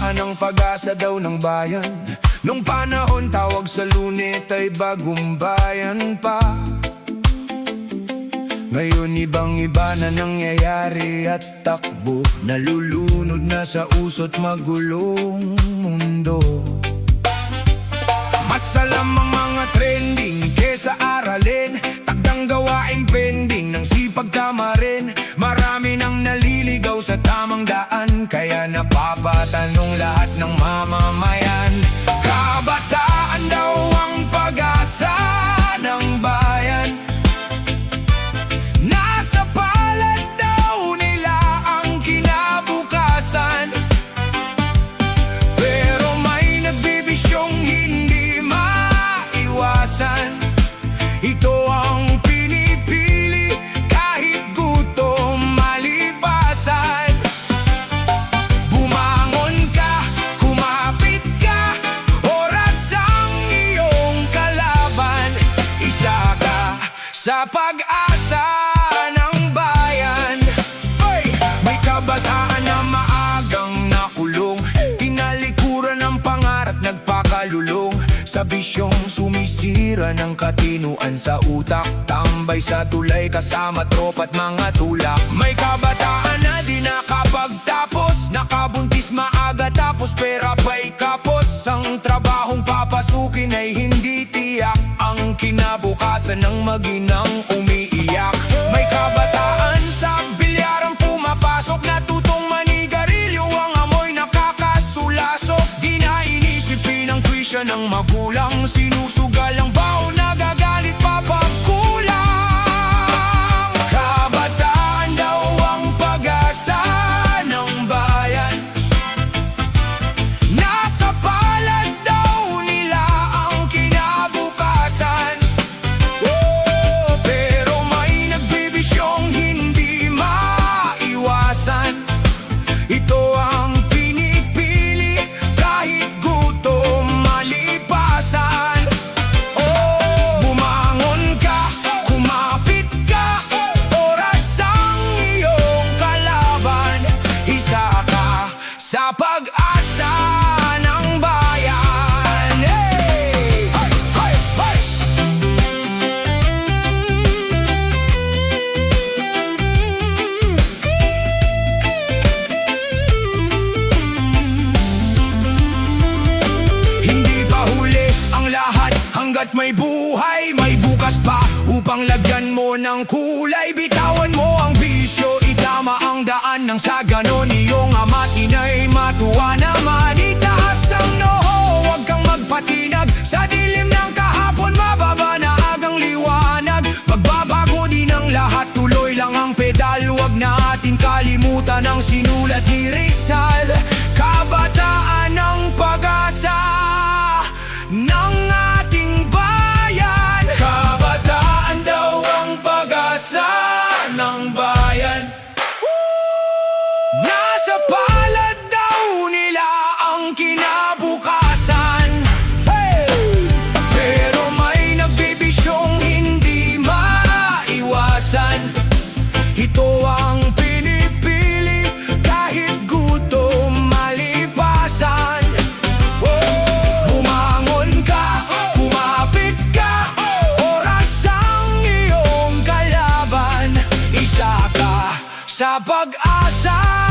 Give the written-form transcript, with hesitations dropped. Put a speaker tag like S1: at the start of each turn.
S1: kabataan ang pag-asa daw ng bayan. Nung panahon tawag sa Luneta ay bagong bayan pa. Ngayon ibang iba na nangyayari at takbo, nalulunod na sa usot magulong mundo. Masalam ang mga trending kesa aralin, takdang gawain pending ng sipag tama rin. Marami nang naliligaw sa tamang daan, kaya napapatanong lahat ng mamamayan. Kabataan daw ang pag-asa ng bayan. Nasa palad daw nila ang kinabukasan. Pero may nagbibisyong hindi maiwasan. Ito ang pinipili kahit gutom malipasan. Bumangon ka, kumapit ka, oras ang iyong kalaban. Isa ka sa pag-asa ng bayan. Oy! May kabataan na maagang nakulong, tinalikuran ng pangarap nagpakalulong. Sa bisyong sumisira ng katinuan sa utak, tambay sa tulay kasama tropa't mga tulak. May kabataan na di nakapagtapos, nakabuntis maaga tapos pera pa'y kapos. Ang trabahong papasukin ay hindi tiyak, ang kinabukasan ng maginang umiiyak. May kabataan sa bilyarang pumapasok, natutong manigarilyo, ang amoy nakakasulasok. Di na inisipin ang tuition ng magulang, sinusugal ang baon, nagagalit pa pagkulang. Kabataan daw ang pag-asa ng bayan. Nasa palad daw nila ang kinabukasan. Pero may nagbibisyong hindi maiwasan. Ito ang pinipili kahit gutom malipasan. Bumangon ka, kumapit ka, oras ang iyong kalaban. Isa ka sa pag-asa ng bayan. Hey! Hey! Hey! Hey! Hindi pa huli ang lahat hanggat may buhay, may bukas pa upang lagyan mo ng kulay. Bitawan mo ang bisyo, itama ang daan nang sa ganon iyong ama't inay matuwa naman. Itaas ang noho, huwag kang magpatinag sa dilim ng kahapon, mababa na agang liwanag. Magbabago din ang lahat, tuloy lang ang pedal. Huwag natin kalimutan ang sinulat ni Rizal. Kabataan ng pag-asa ng ating bayan. Kabataan daw ang pag-asa ng bayan. Nasa palad daw nila ang kinabukasan. Hey! Pero may nagbibisyong hindi maiwasan. Ito ang pinipili kahit gutom malipasan. Bumangon ka, kumapit ka, oras ang iyong kalaban. Isa ka sa pag-asa